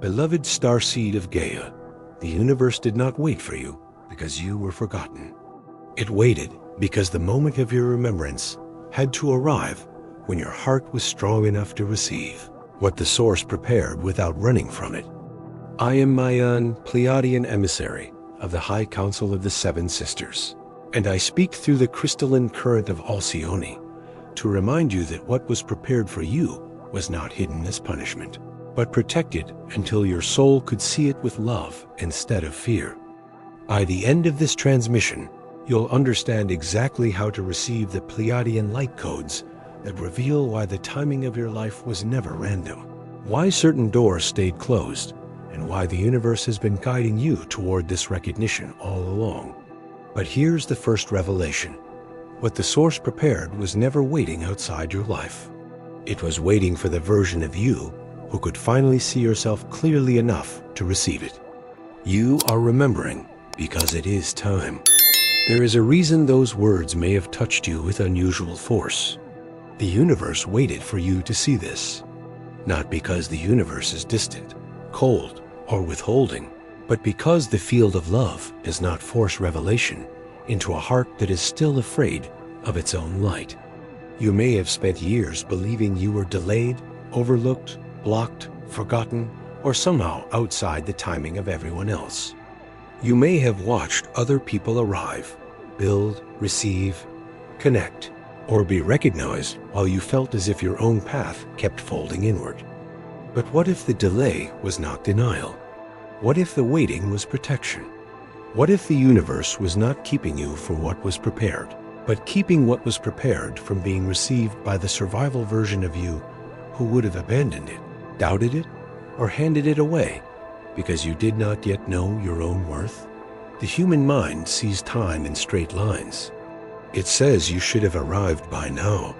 Beloved Starseed of Gaia, the universe did not wait for you because you were forgotten. It waited because the moment of your remembrance had to arrive when your heart was strong enough to receive what the Source prepared without running from it. I am Maion, Pleiadian emissary of the High Council of the Seven Sisters, and I speak through the crystalline current of Alcyone to remind you that what was prepared for you was not hidden as punishment, but protected until your soul could see it with love instead of fear. By the end of this transmission, you'll understand exactly how to receive the Pleiadian light codes that reveal why the timing of your life was never random, why certain doors stayed closed, and why the universe has been guiding you toward this recognition all along. But here's the first revelation. What the Source prepared was never waiting outside your life. It was waiting for the version of you who could finally see yourself clearly enough to receive it. You are remembering because it is time. There is a reason those words may have touched you with unusual force. The universe waited for you to see this, not because the universe is distant, cold, or withholding, but because the field of love does not force revelation into a heart that is still afraid of its own light. You may have spent years believing you were delayed, overlooked, blocked, forgotten, or somehow outside the timing of everyone else. You may have watched other people arrive, build, receive, connect, or be recognized while you felt as if your own path kept folding inward. But what if the delay was not denial? What if the waiting was protection? What if the universe was not keeping you for what was prepared, but keeping what was prepared from being received by the survival version of you who would have abandoned it, doubted it, or handed it away because you did not yet know your own worth? The human mind sees time in straight lines. It says you should have arrived by now.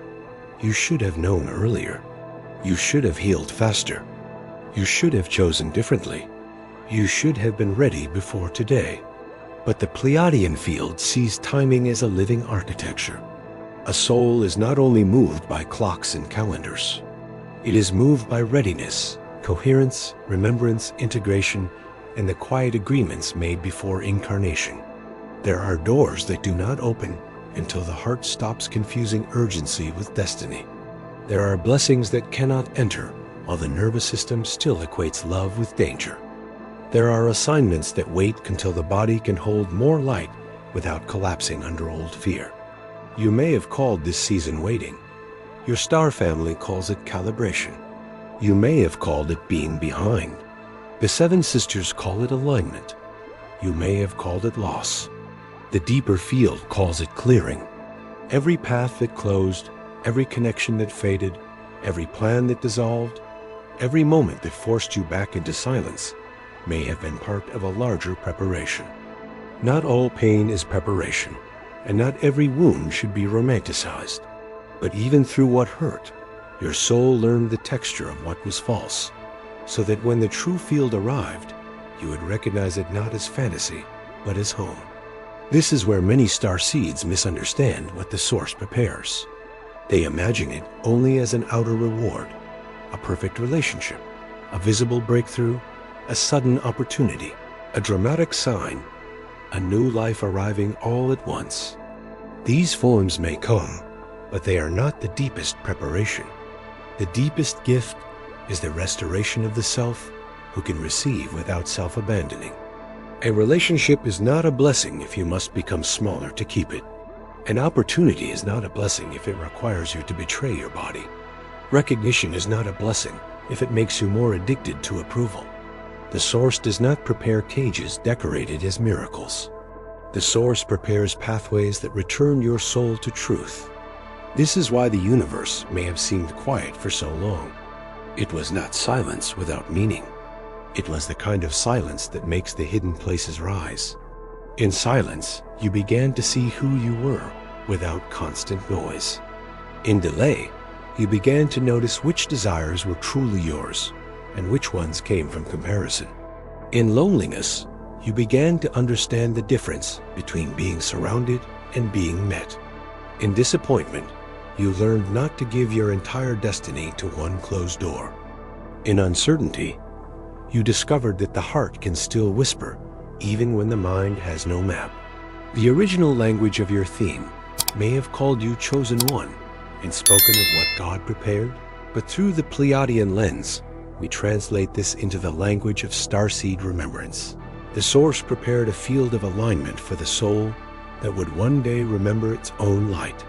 You should have known earlier. You should have healed faster. You should have chosen differently. You should have been ready before today. But the Pleiadian field sees timing as a living architecture. A soul is not only moved by clocks and calendars. It is moved by readiness, coherence, remembrance, integration, and the quiet agreements made before incarnation. There are doors that do not open until the heart stops confusing urgency with destiny. There are blessings that cannot enter while the nervous system still equates love with danger. There are assignments that wait until the body can hold more light without collapsing under old fear. You may have called this season waiting. Your star family calls it calibration. You may have called it being behind. The Seven Sisters call it alignment. You may have called it loss. The deeper field calls it clearing. Every path that closed, every connection that faded, every plan that dissolved, every moment that forced you back into silence may have been part of a larger preparation. Not all pain is preparation, and not every wound should be romanticized. But even through what hurt, your soul learned the texture of what was false, so that when the true field arrived, you would recognize it not as fantasy, but as home. This is where many starseeds misunderstand what the Source prepares. They imagine it only as an outer reward, a perfect relationship, a visible breakthrough, a sudden opportunity, a dramatic sign, a new life arriving all at once. These forms may come, but they are not the deepest preparation. The deepest gift is the restoration of the self who can receive without self-abandoning. A relationship is not a blessing if you must become smaller to keep it. An opportunity is not a blessing if it requires you to betray your body. Recognition is not a blessing if it makes you more addicted to approval. The Source does not prepare cages decorated as miracles. The Source prepares pathways that return your soul to truth. This is why the universe may have seemed quiet for so long. It was not silence without meaning. It was the kind of silence that makes the hidden places rise. In silence, you began to see who you were without constant noise. In delay, you began to notice which desires were truly yours and which ones came from comparison. In loneliness, you began to understand the difference between being surrounded and being met. In disappointment, you learned not to give your entire destiny to one closed door. In uncertainty, you discovered that the heart can still whisper, even when the mind has no map. The original language of your theme may have called you Chosen One and spoken of what God prepared, but through the Pleiadian lens, we translate this into the language of starseed remembrance. The Source prepared a field of alignment for the soul that would one day remember its own light.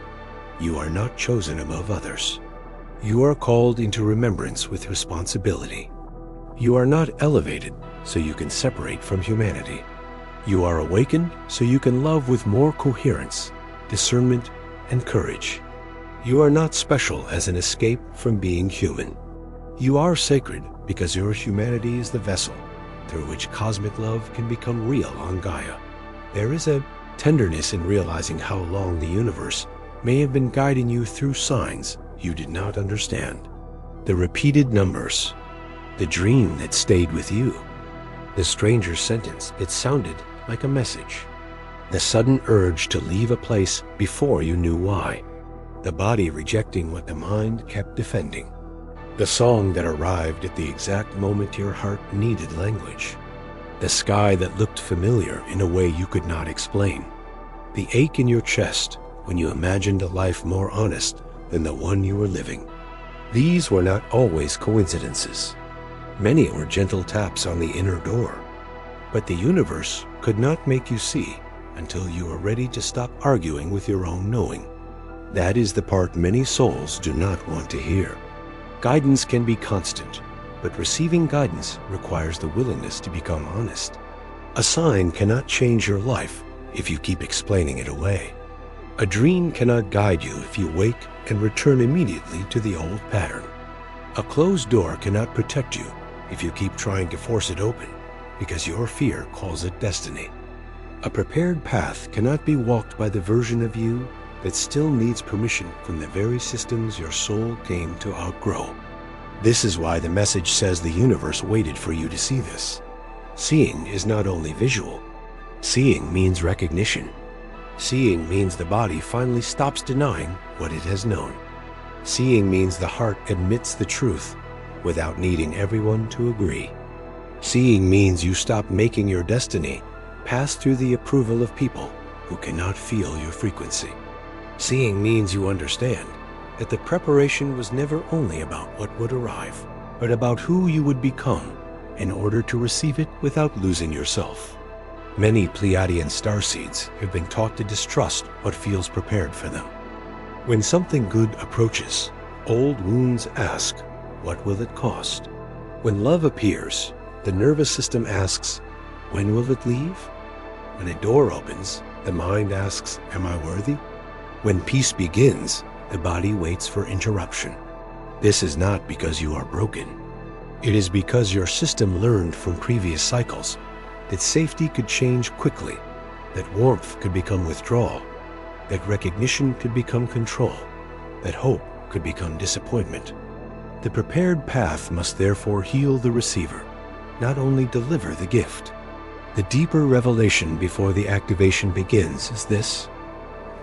You are not chosen above others. You are called into remembrance with responsibility. You are not elevated so you can separate from humanity. You are awakened so you can love with more coherence, discernment, and courage. You are not special as an escape from being human. You are sacred because your humanity is the vessel through which cosmic love can become real on Gaia. There is a tenderness in realizing how long the universe may have been guiding you through signs you did not understand. The repeated numbers, the dream that stayed with you, the stranger's sentence that sounded like a message, the sudden urge to leave a place before you knew why, the body rejecting what the mind kept defending, the song that arrived at the exact moment your heart needed language, the sky that looked familiar in a way you could not explain, the ache in your chest when you imagined a life more honest than the one you were living. These were not always coincidences. Many were gentle taps on the inner door. But the universe could not make you see until you were ready to stop arguing with your own knowing. That is the part many souls do not want to hear. Guidance can be constant, but receiving guidance requires the willingness to become honest. A sign cannot change your life if you keep explaining it away. A dream cannot guide you if you wake and return immediately to the old pattern. A closed door cannot protect you if you keep trying to force it open because your fear calls it destiny. A prepared path cannot be walked by the version of you that still needs permission from the very systems your soul came to outgrow. This is why the message says the universe waited for you to see this. Seeing is not only visual. Seeing means recognition. Seeing means the body finally stops denying what it has known. Seeing means the heart admits the truth without needing everyone to agree. Seeing means you stop making your destiny pass through the approval of people who cannot feel your frequency. Seeing means you understand that the preparation was never only about what would arrive, but about who you would become in order to receive it without losing yourself. Many Pleiadian starseeds have been taught to distrust what feels prepared for them. When something good approaches, old wounds ask, what will it cost? When love appears, the nervous system asks, when will it leave? When a door opens, the mind asks, am I worthy? When peace begins, the body waits for interruption. This is not because you are broken. It is because your system learned from previous cycles that safety could change quickly, that warmth could become withdrawal, that recognition could become control, that hope could become disappointment. The prepared path must therefore heal the receiver, not only deliver the gift. The deeper revelation before the activation begins is this: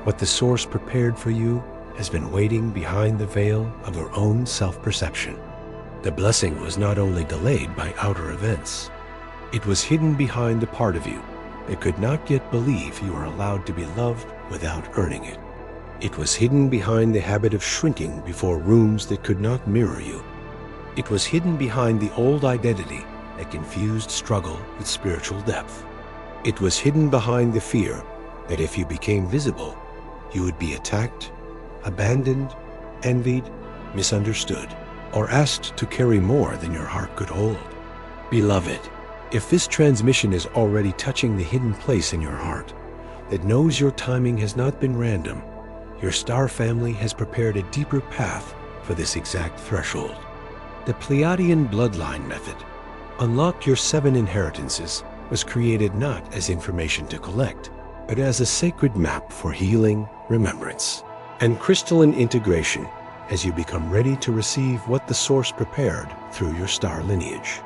what the Source prepared for you has been waiting behind the veil of your own self-perception. The blessing was not only delayed by outer events, it was hidden behind the part of you that could not yet believe you are allowed to be loved without earning it. It was hidden behind the habit of shrinking before rooms that could not mirror you. It was hidden behind the old identity that confused struggle with spiritual depth. It was hidden behind the fear that if you became visible, you would be attacked, abandoned, envied, misunderstood, or asked to carry more than your heart could hold. Beloved, if this transmission is already touching the hidden place in your heart that knows your timing has not been random, your star family has prepared a deeper path for this exact threshold. The Pleiadian bloodline method, Unlock Your 7 Inheritances, was created not as information to collect, but as a sacred map for healing, remembrance, and crystalline integration as you become ready to receive what the Source prepared through your star lineage.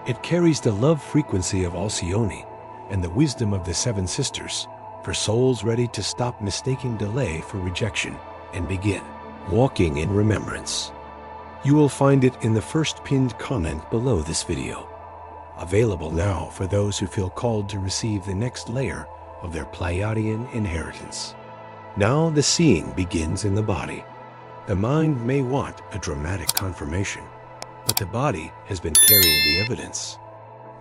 It carries the love frequency of Alcyone and the wisdom of the 7 sisters for souls ready to stop mistaking delay for rejection and begin walking in remembrance. You will find it in the first pinned comment below this video. available now for those who feel called to receive the next layer of their Pleiadian inheritance. Now the seeing begins in the body. The mind may want a dramatic confirmation, but the body has been carrying the evidence.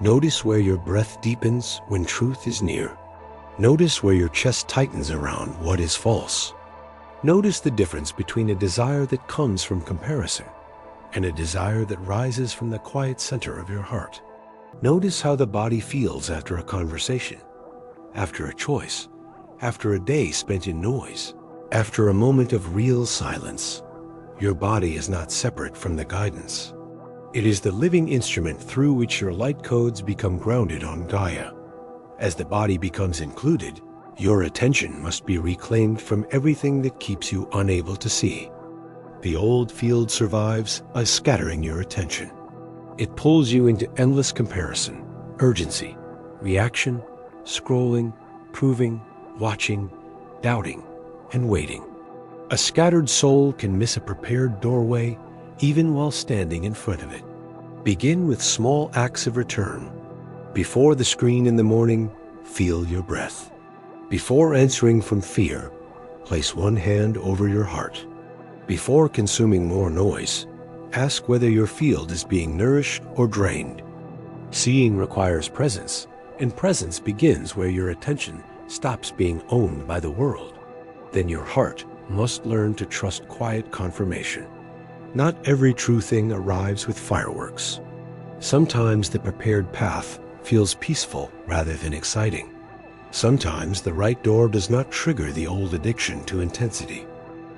Notice where your breath deepens when truth is near. Notice where your chest tightens around what is false. Notice the difference between a desire that comes from comparison and a desire that rises from the quiet center of your heart. Notice how the body feels after a conversation, after a choice, after a day spent in noise, after a moment of real silence. Your body is not separate from the guidance. It is the living instrument through which your light codes become grounded on Gaia. As the body becomes included, your attention must be reclaimed from everything that keeps you unable to see. The old field survives by scattering your attention. It pulls you into endless comparison, urgency, reaction, scrolling, proving, watching, doubting, and waiting. A scattered soul can miss a prepared doorway even while standing in front of it. Begin with small acts of return. Before the screen in the morning, feel your breath. Before answering from fear, place one hand over your heart. Before consuming more noise, ask whether your field is being nourished or drained. Seeing requires presence, and presence begins where your attention stops being owned by the world. Then your heart must learn to trust quiet confirmation. Not every true thing arrives with fireworks. Sometimes the prepared path feels peaceful rather than exciting. Sometimes the right door does not trigger the old addiction to intensity.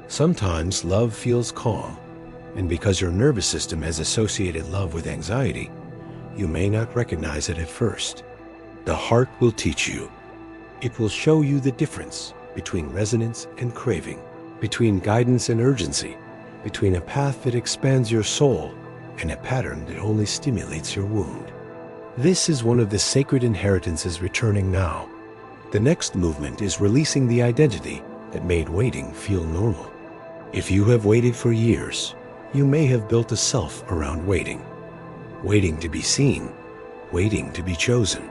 Sometimes love feels calm, and because your nervous system has associated love with anxiety, you may not recognize it at first. The heart will teach you. It will show you the difference between resonance and craving, between guidance and urgency, between a path that expands your soul and a pattern that only stimulates your wound. This is one of the sacred inheritances returning now. The next movement is releasing the identity that made waiting feel normal. If you have waited for years, you may have built a self around waiting. Waiting to be seen, waiting to be chosen,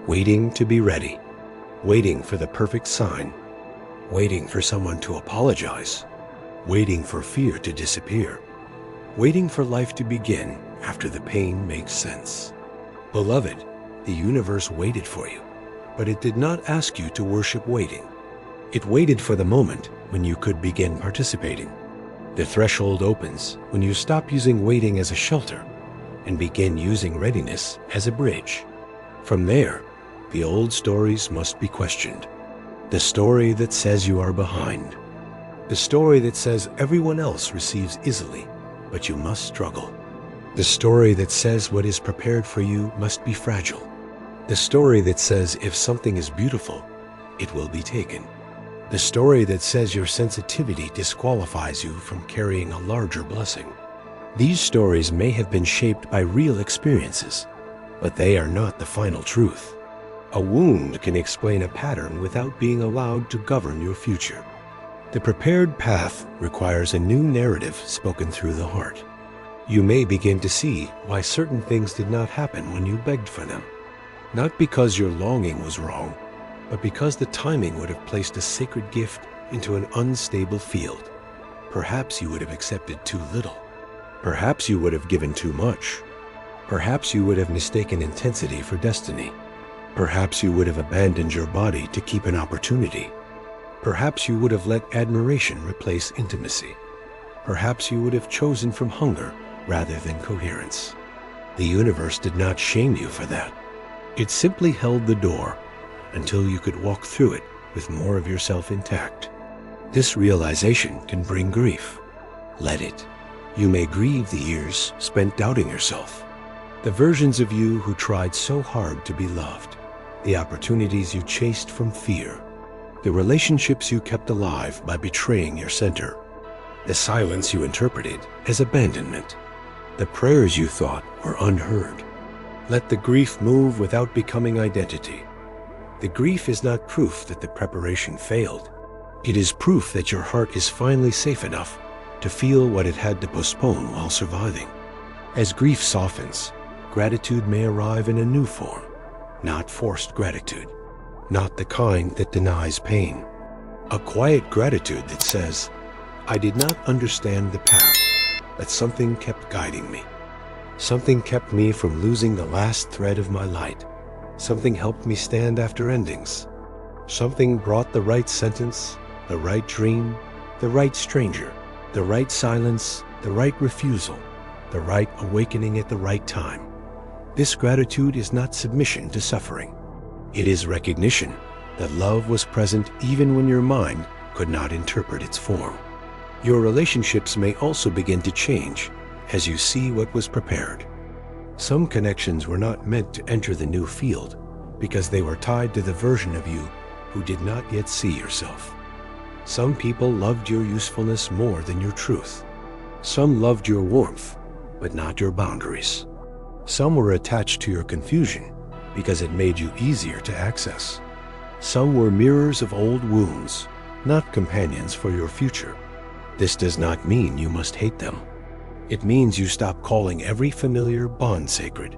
waiting to be ready, waiting for the perfect sign, waiting for someone to apologize, waiting for fear to disappear, waiting for life to begin after the pain makes sense. Beloved, the universe waited for you, but it did not ask you to worship waiting. It waited for the moment when you could begin participating. The threshold opens when you stop using waiting as a shelter and begin using readiness as a bridge. From there, the old stories must be questioned. The story that says you are behind. The story that says everyone else receives easily, but you must struggle. The story that says what is prepared for you must be fragile. The story that says if something is beautiful, it will be taken. The story that says your sensitivity disqualifies you from carrying a larger blessing. These stories may have been shaped by real experiences, but they are not the final truth. A wound can explain a pattern without being allowed to govern your future. The prepared path requires a new narrative spoken through the heart. You may begin to see why certain things did not happen when you begged for them. Not because your longing was wrong, but because the timing would have placed a sacred gift into an unstable field. Perhaps you would have accepted too little. Perhaps you would have given too much. Perhaps you would have mistaken intensity for destiny. Perhaps you would have abandoned your body to keep an opportunity. Perhaps you would have let admiration replace intimacy. Perhaps you would have chosen from hunger rather than coherence. The universe did not shame you for that. It simply held the door until you could walk through it with more of yourself intact. This realization can bring grief. Let it. You may grieve the years spent doubting yourself, the versions of you who tried so hard to be loved, the opportunities you chased from fear, the relationships you kept alive by betraying your center, the silence you interpreted as abandonment, the prayers you thought were unheard. Let the grief move without becoming identity. The grief is not proof that the preparation failed. It is proof that your heart is finally safe enough to feel what it had to postpone while surviving. As grief softens, gratitude may arrive in a new form, not forced gratitude, not the kind that denies pain. A quiet gratitude that says, I did not understand the path, but something kept guiding me. Something kept me from losing the last thread of my light. Something helped me stand after endings. Something brought the right sentence, the right dream, the right stranger, the right silence, the right refusal, the right awakening at the right time. This gratitude is not submission to suffering. It is recognition that love was present even when your mind could not interpret its form. Your relationships may also begin to change as you see what was prepared. Some connections were not meant to enter the new field because they were tied to the version of you who did not yet see yourself. Some people loved your usefulness more than your truth. Some loved your warmth, but not your boundaries. Some were attached to your confusion because it made you easier to access. Some were mirrors of old wounds, not companions for your future. This does not mean you must hate them. It means you stop calling every familiar bond sacred.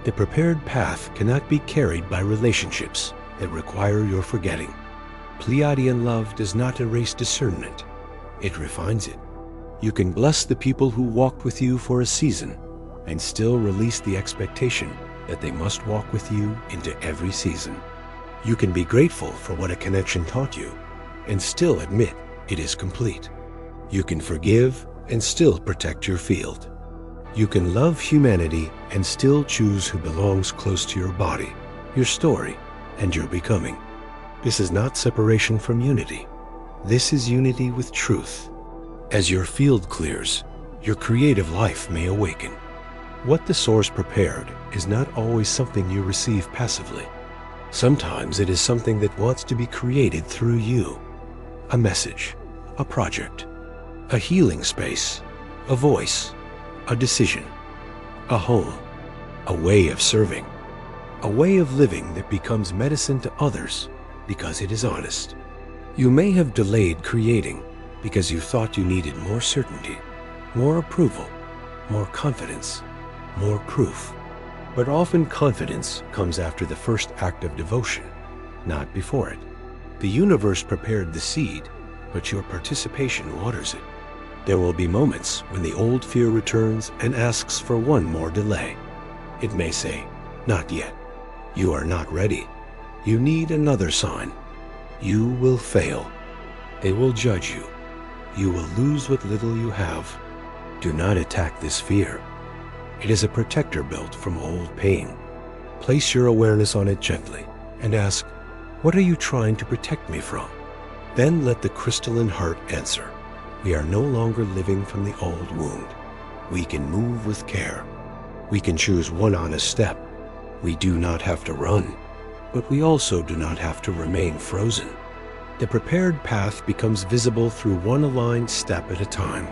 The prepared path cannot be carried by relationships that require your forgetting. Pleiadian love does not erase discernment. It refines it. You can bless the people who walked with you for a season and still release the expectation that they must walk with you into every season. You can be grateful for what a connection taught you and still admit it is complete. You can forgive and still protect your field. You can love humanity and still choose who belongs close to your body, your story, and your becoming. This is not separation from unity. This is unity with truth. As your field clears, your creative life may awaken. What the source prepared is not always something you receive passively. Sometimes it is something that wants to be created through you. A message, a project, a healing space, a voice, a decision, a home, a way of serving, a way of living that becomes medicine to others because it is honest. You may have delayed creating because you thought you needed more certainty, more approval, more confidence, more proof. But often confidence comes after the first act of devotion, not before it. The universe prepared the seed, but your participation waters it. There will be moments when the old fear returns and asks for one more delay. It may say, not yet. You are not ready. You need another sign. You will fail. They will judge you. You will lose what little you have. Do not attack this fear. It is a protector built from old pain. Place your awareness on it gently and ask, what are you trying to protect me from? Then let the crystalline heart answer. We are no longer living from the old wound. We can move with care. We can choose one honest step. We do not have to run, but we also do not have to remain frozen. The prepared path becomes visible through one aligned step at a time.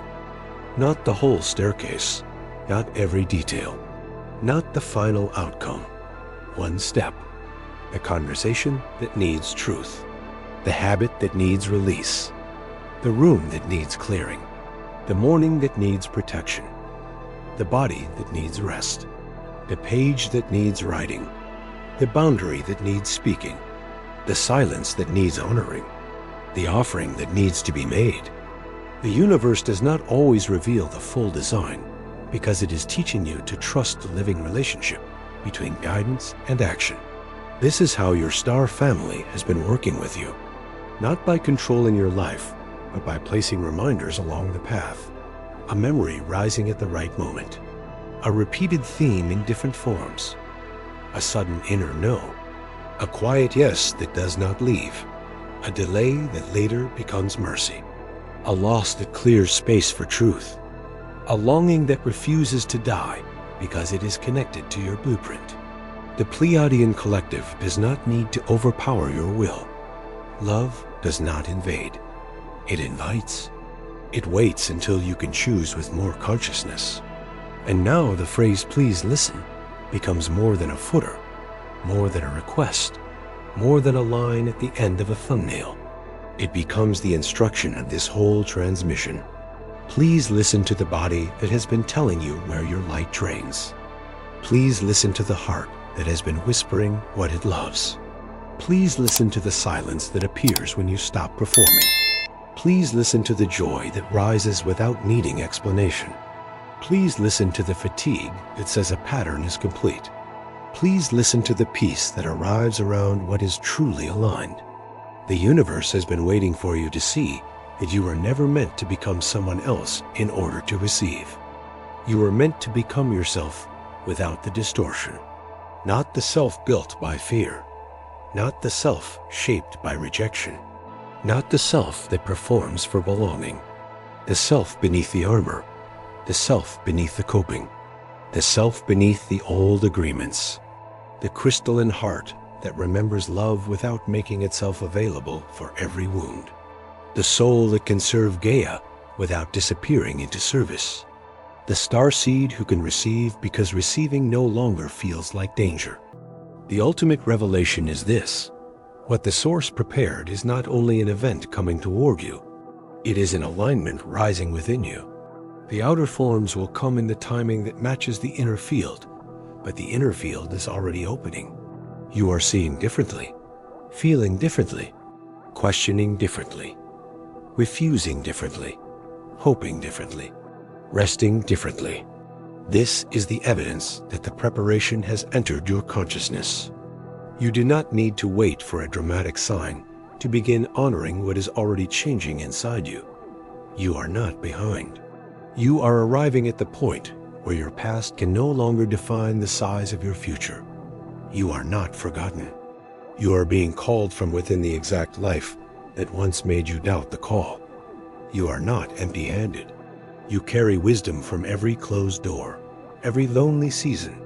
Not the whole staircase, not every detail, not the final outcome. One step. The conversation that needs truth. The habit that needs release. The room that needs clearing. The morning that needs protection. The body that needs rest. The page that needs writing. The boundary that needs speaking. The silence that needs honoring. The offering that needs to be made. The universe does not always reveal the full design because it is teaching you to trust the living relationship between guidance and action. This is how your star family has been working with you, not by controlling your life, but by placing reminders along the path, a memory rising at the right moment, a repeated theme in different forms, a sudden inner no, a quiet yes that does not leave, a delay that later becomes mercy, a loss that clears space for truth, a longing that refuses to die because it is connected to your blueprint. The Pleiadian collective does not need to overpower your will. Love does not invade. It invites. It waits until you can choose with more consciousness. And now the phrase, please listen, becomes more than a footer, more than a request, more than a line at the end of a thumbnail. It becomes the instruction of this whole transmission. Please listen to the body that has been telling you where your light drains. Please listen to the heart that has been whispering what it loves. Please listen to the silence that appears when you stop performing. Please listen to the joy that rises without needing explanation. Please listen to the fatigue that says a pattern is complete. Please listen to the peace that arrives around what is truly aligned. The universe has been waiting for you to see that you were never meant to become someone else in order to receive. You were meant to become yourself without the distortion. Not the self built by fear. Not the self shaped by rejection. Not the self that performs for belonging. The self beneath the armor. The self beneath the coping. The self beneath the old agreements. The crystalline heart that remembers love without making itself available for every wound. The soul that can serve Gaia without disappearing into service. The starseed who can receive because receiving no longer feels like danger. The ultimate revelation is this: what the Source prepared is not only an event coming toward you, it is an alignment rising within you. The outer forms will come in the timing that matches the inner field, but the inner field is already opening. You are seeing differently, feeling differently, questioning differently, refusing differently, hoping differently, resting differently. This is the evidence that the preparation has entered your consciousness. You do not need to wait for a dramatic sign to begin honoring what is already changing inside you. You are not behind. You are arriving at the point where your past can no longer define the size of your future. You are not forgotten. You are being called from within the exact life that once made you doubt the call. You are not empty-handed. You carry wisdom from every closed door, every lonely season,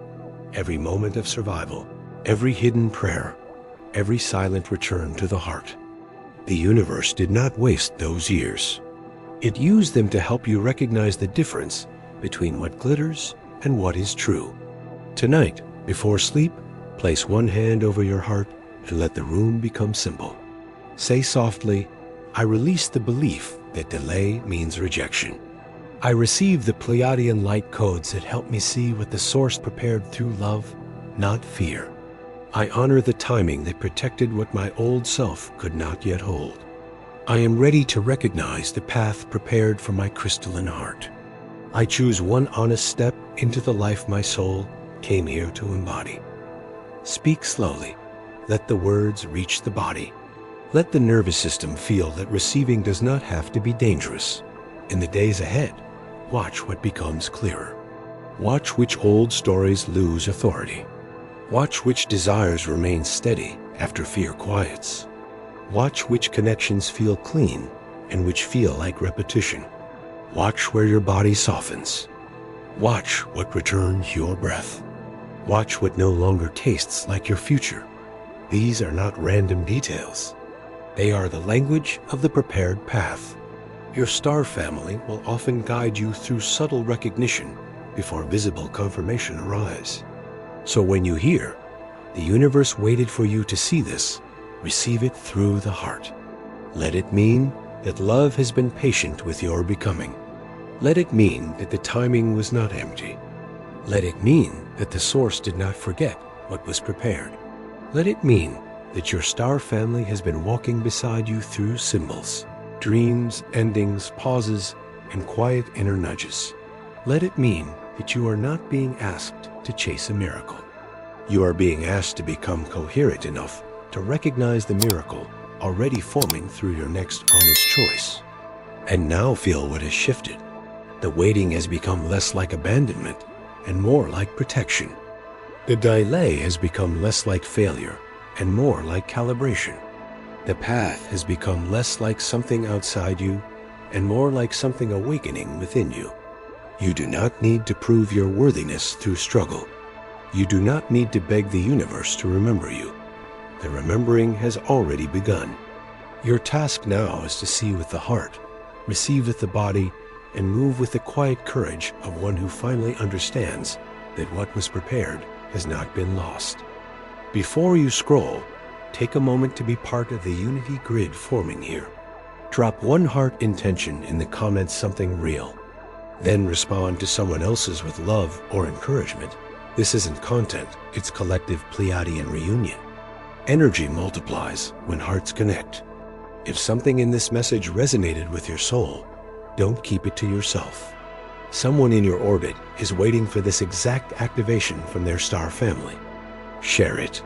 every moment of survival, every hidden prayer, every silent return to the heart. The universe did not waste those years. It used them to help you recognize the difference between what glitters and what is true. Tonight, before sleep, place one hand over your heart and let the room become simple. Say softly, I release the belief that delay means rejection. I receive the Pleiadian light codes that help me see what the Source prepared through love, not fear. I honor the timing that protected what my old self could not yet hold. I am ready to recognize the path prepared for my crystalline heart. I choose one honest step into the life my soul came here to embody. Speak slowly. Let the words reach the body. Let the nervous system feel that receiving does not have to be dangerous. In the days ahead, watch what becomes clearer. Watch which old stories lose authority. Watch which desires remain steady after fear quiets. Watch which connections feel clean and which feel like repetition. Watch where your body softens. Watch what returns your breath. Watch what no longer tastes like your future. These are not random details. They are the language of the prepared path. Your star family will often guide you through subtle recognition before visible confirmation arrives. So when you hear, the universe waited for you to see this, receive it through the heart. Let it mean that love has been patient with your becoming. Let it mean that the timing was not empty. Let it mean that the Source did not forget what was prepared. Let it mean that your star family has been walking beside you through symbols, dreams, endings, pauses, and quiet inner nudges. Let it mean that you are not being asked to chase a miracle. You are being asked to become coherent enough to recognize the miracle already forming through your next honest choice. And now feel what has shifted. The waiting has become less like abandonment and more like protection. The delay has become less like failure and more like calibration. The path has become less like something outside you and more like something awakening within you. You do not need to prove your worthiness through struggle. You do not need to beg the universe to remember you. The remembering has already begun. Your task now is to see with the heart, receive with the body, and move with the quiet courage of one who finally understands that what was prepared has not been lost. Before you scroll, take a moment to be part of the unity grid forming here. Drop one heart intention in the comments, something real. Then respond to someone else's with love or encouragement, This isn't content, it's collective Pleiadian reunion. Energy multiplies when hearts connect. If something in this message resonated with your soul, don't keep it to yourself. Someone in your orbit is waiting for this exact activation from their star family. Share it.